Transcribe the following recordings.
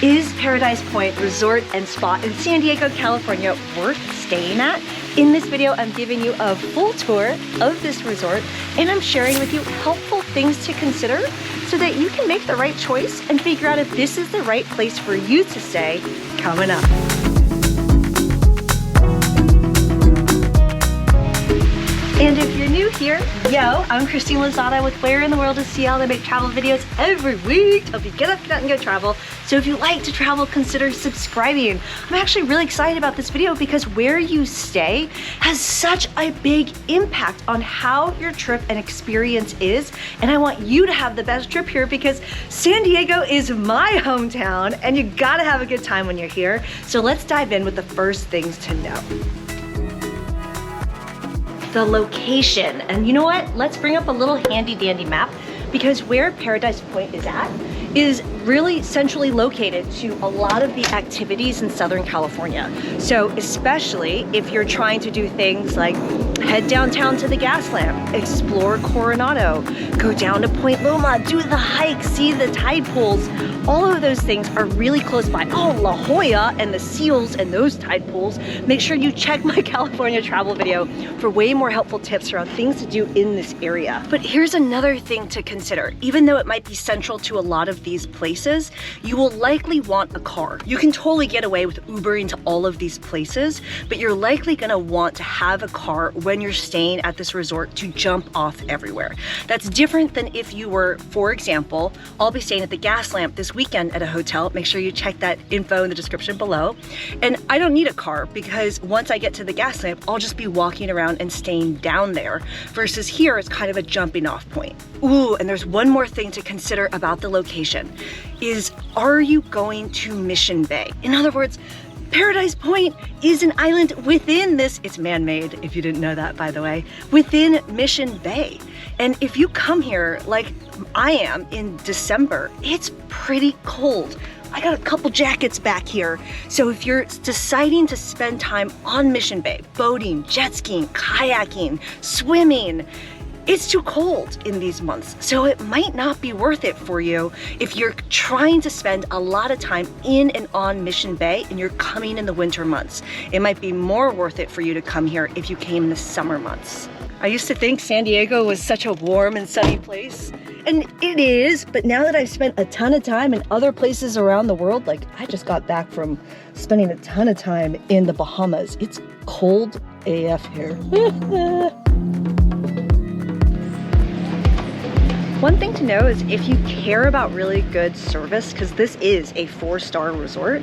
Is Paradise Point Resort and Spa in San Diego, California worth staying at? In this video, I'm giving you a full tour of this resort, and I'm sharing with you helpful things to consider so that you can make the right choice and figure out if this is the right place for you to stay coming up. And if you're new here, yo, I'm Christine Lozada with Where in the World is CL. I make travel videos every week to help you get up, get out, and go travel. So if you like to travel, consider subscribing. I'm actually really excited about this video because where you stay has such a big impact on how your trip and experience is. And I want you to have the best trip here because San Diego is my hometown and you gotta have a good time when you're here. So let's dive in with the first things to know. The location. And you know what? Let's bring up a little handy dandy map because where Paradise Point is at is really centrally located to a lot of the activities in Southern California. So especially if you're trying to do things like head downtown to the gas lamp, explore Coronado, go down to Point Loma, do the hike, see the tide pools. All of those things are really close by. Oh, La Jolla and the seals and those tide pools. Make sure you check my California travel video for way more helpful tips around things to do in this area. But here's another thing to consider. Even though it might be central to a lot of these places, you will likely want a car. You can totally get away with Ubering to all of these places, but you're likely gonna want to have a car when you're staying at this resort to jump off everywhere. That's different than if you were, for example, I'll be staying at the gas lamp this weekend at a hotel. Make sure you check that info in the description below. And I don't need a car because once I get to the gas lamp, I'll just be walking around and staying down there versus here it's kind of a jumping off point. Ooh, and there's one more thing to consider about the location is, are you going to Mission Bay? In other words, Paradise Point is an island within this, it's man-made, if you didn't know that, by the way, within Mission Bay. And if you come here like I am in December, it's pretty cold. I got a couple jackets back here. So if you're deciding to spend time on Mission Bay, boating, jet skiing, kayaking, swimming, it's too cold in these months, so it might not be worth it for you if you're trying to spend a lot of time in and on Mission Bay and you're coming in the winter months. It might be more worth it for you to come here if you came in the summer months. I used to think San Diego was such a warm and sunny place, and it is, but now that I've spent a ton of time in other places around the world, like I just got back from spending a ton of time in the Bahamas, it's cold AF here. One thing to know is if you care about really good service, because this is a 4-star resort,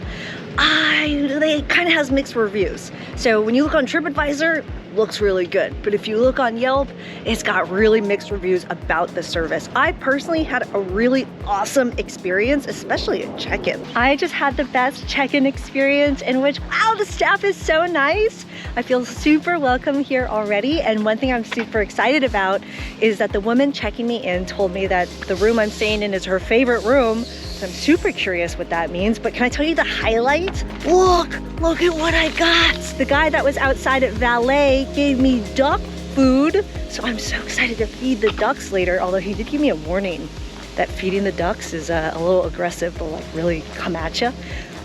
it kind of has mixed reviews. So when you look on TripAdvisor, looks really good. But if you look on Yelp, it's got really mixed reviews about the service. I personally had a really awesome experience, especially at check-in. I just had the best check-in experience in which, wow, the staff is so nice. I feel super welcome here already. And one thing I'm super excited about is that the woman checking me in told me that the room I'm staying in is her favorite room. So I'm super curious what that means, but can I tell you the highlight? Look at what I got. The guy that was outside at valet gave me duck food. So I'm so excited to feed the ducks later, although he did give me a warning that feeding the ducks is a little aggressive. They'll like really come at you.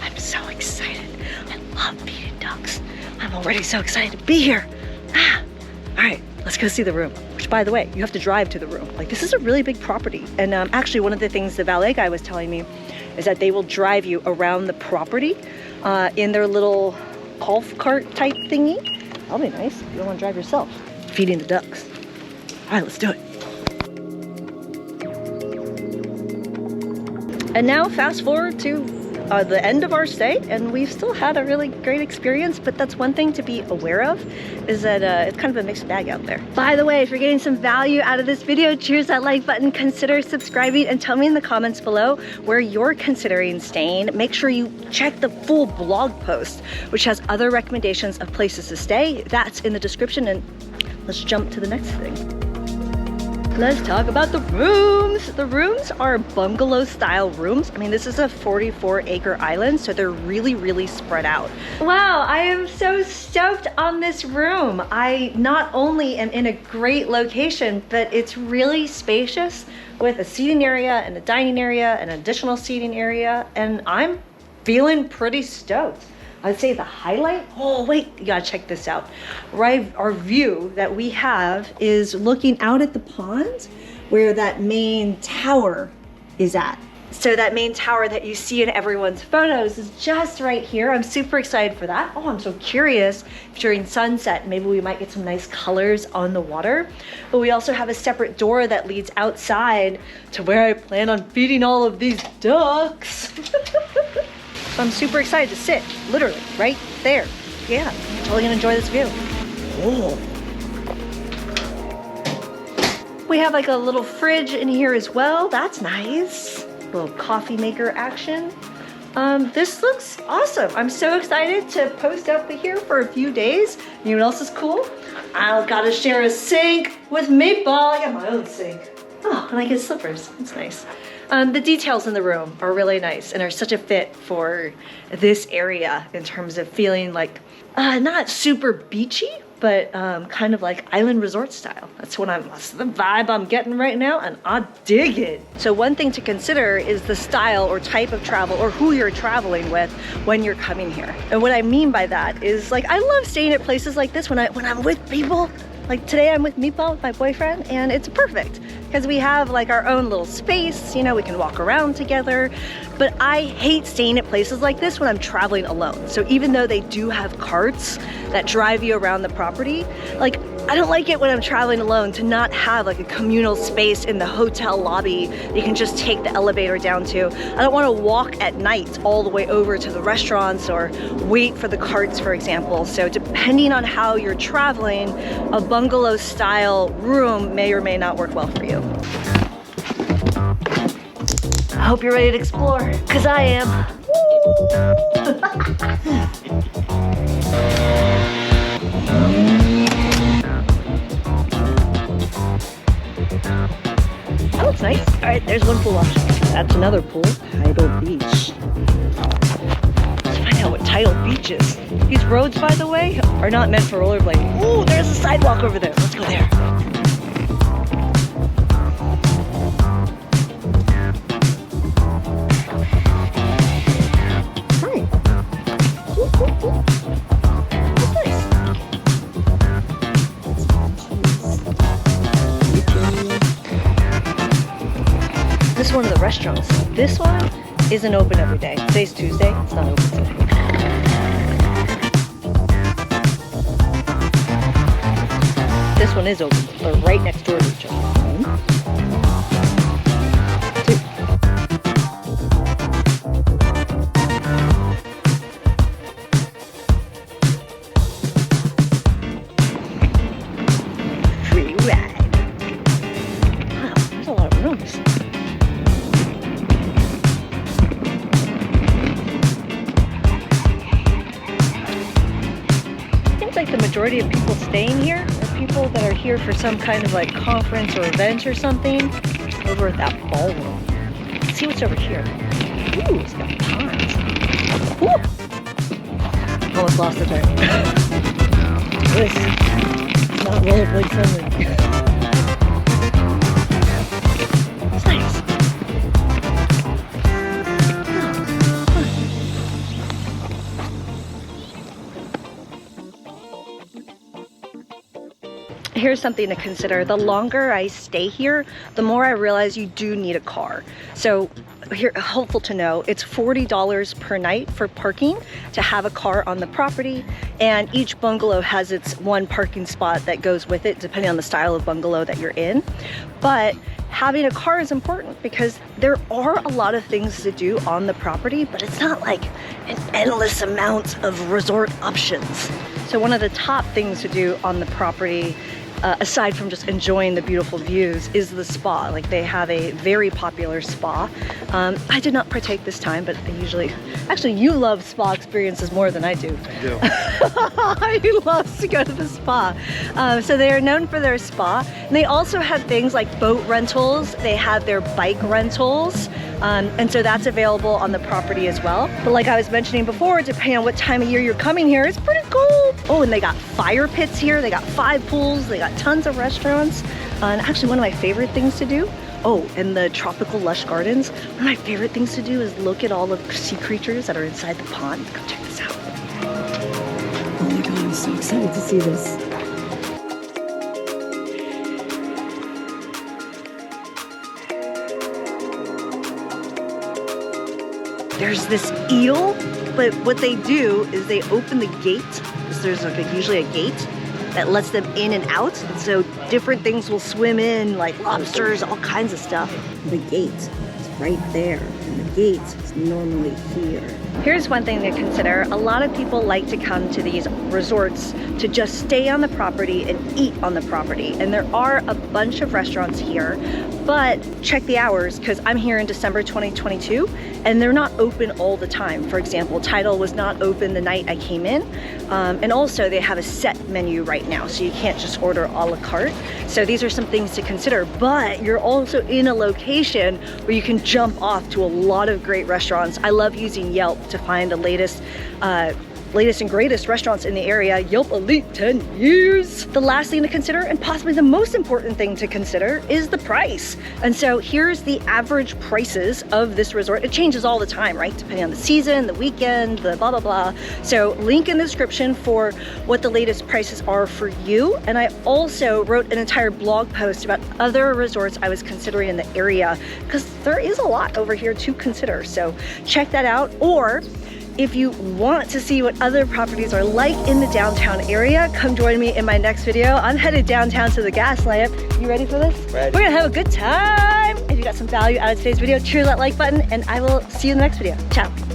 I'm so excited. I love feeding ducks. I'm already so excited to be here. All right, let's go see the room. Which, by the way, you have to drive to the room. Like, this is a really big property. And actually, one of the things the valet guy was telling me is that they will drive you around the property in their little golf cart type thingy. That'll be nice if you don't want to drive yourself. Feeding the ducks. All right, let's do it. And now fast forward to the end of our stay, and we've still had a really great experience, but that's one thing to be aware of, is that it's kind of a mixed bag out there. By the way, if you're getting some value out of this video, cheers that like button, consider subscribing, and tell me in the comments below where you're considering staying. Make sure you check the full blog post, which has other recommendations of places to stay. That's in the description, and let's jump to the next thing. Let's talk about the rooms. The rooms are bungalow style rooms. I mean, this is a 44-acre island, so they're really, really spread out. Wow, I am so stoked on this room. I not only am in a great location, but it's really spacious with a seating area and a dining area and an additional seating area, and I'm feeling pretty stoked. I'd say the highlight, oh wait, you gotta check this out. Right, our view that we have is looking out at the pond where that main tower is at. So that main tower that you see in everyone's photos is just right here. I'm super excited for that. Oh, I'm so curious if during sunset, maybe we might get some nice colors on the water. But we also have a separate door that leads outside to where I plan on feeding all of these ducks. So I'm super excited to sit, literally, right there. Yeah, I'm totally gonna enjoy this view. Oh. We have like a little fridge in here as well. That's nice. Little coffee maker action. This looks awesome. I'm so excited to post up here for a few days. You know what else is cool? I gotta share a sink with Meatball. I got my own sink. Oh, and I get slippers. That's nice. The details in the room are really nice and are such a fit for this area in terms of feeling like not super beachy, but kind of like island resort style. That's the vibe I'm getting right now, and I dig it. So one thing to consider is the style or type of travel or who you're traveling with when you're coming here. And what I mean by that is like, I love staying at places like this when I'm with people. Like today I'm with Meatball, with my boyfriend, and it's perfect because we have like our own little space, you know, we can walk around together. But I hate staying at places like this when I'm traveling alone. So even though they do have carts that drive you around the property, like I don't like it when I'm traveling alone to not have like a communal space in the hotel lobby that you can just take the elevator down to. I don't want to walk at night all the way over to the restaurants or wait for the carts, for example. So depending on how you're traveling, a bungalow style room may or may not work well for you. I hope you're ready to explore, because I am. That looks nice. All right, there's one pool option. That's another pool. Tidal Beach. Let's find out what Tidal Beach is. These roads, by the way, are not meant for rollerblading. Ooh, there's a sidewalk over there. Let's go there. This is one of the restaurants. This one isn't open every day. Today's Tuesday, it's not open today. This one is open. They're right next door to each other. 1, 2. Free ride. Wow, there's a lot of rooms. The majority of people staying here are people that are here for some kind of like conference or event or something over at that ballroom. Let's see what's over here. Ooh, it's got ponds. Ooh! Almost lost the turn. This is not rollerblade friendly. It's nice. Here's something to consider. The longer I stay here, the more I realize you do need a car. So here, helpful to know, it's $40 per night for parking to have a car on the property, and each bungalow has its one parking spot that goes with it depending on the style of bungalow that you're in. But having a car is important because there are a lot of things to do on the property, but it's not like an endless amount of resort options. So one of the top things to do on the property, aside from just enjoying the beautiful views, is the spa. Like they have a very popular spa. I did not partake this time, but they usually, actually you love spa experiences more than I do. I do. He loves to go to the spa. So they are known for their spa. And they also have things like boat rentals. They have their bike rentals. And so that's available on the property as well. But like I was mentioning before, depending on what time of year you're coming here, it's pretty cool. Oh, and they got fire pits here. They got 5 pools. They got tons of restaurants. And actually one of my favorite things to do Oh, and the tropical lush gardens. One of my favorite things to do is look at all the sea creatures that are inside the pond. Come check this out. Oh my God, I'm so excited to see this. There's this eel, but what they do is they open the gate. So there's like usually a gate that lets them in and out. And so different things will swim in, like lobsters, all kinds of stuff. The gate is right there, and the gate is normally here. Here's one thing to consider. A lot of people like to come to these resorts to just stay on the property and eat on the property. And there are a bunch of restaurants here, but check the hours, because I'm here in December 2022 and they're not open all the time. For example, Tidal was not open the night I came in. And also they have a set menu right now, so you can't just order a la carte. So these are some things to consider, but you're also in a location where you can jump off to a lot of great restaurants. I love using Yelp to find the latest and greatest restaurants in the area. Yelp Elite 10 years. The last thing to consider, and possibly the most important thing to consider, is the price. And so here's the average prices of this resort. It changes all the time, right? Depending on the season, the weekend, the blah, blah, blah. So link in the description for what the latest prices are for you. And I also wrote an entire blog post about other resorts I was considering in the area, because there is a lot over here to consider. So check that out. Or if you want to see what other properties are like in the downtown area, come join me in my next video. I'm headed downtown to the gas lamp. You ready for this? Ready. We're gonna have a good time. If you got some value out of today's video, cheer that like button, and I will see you in the next video. Ciao.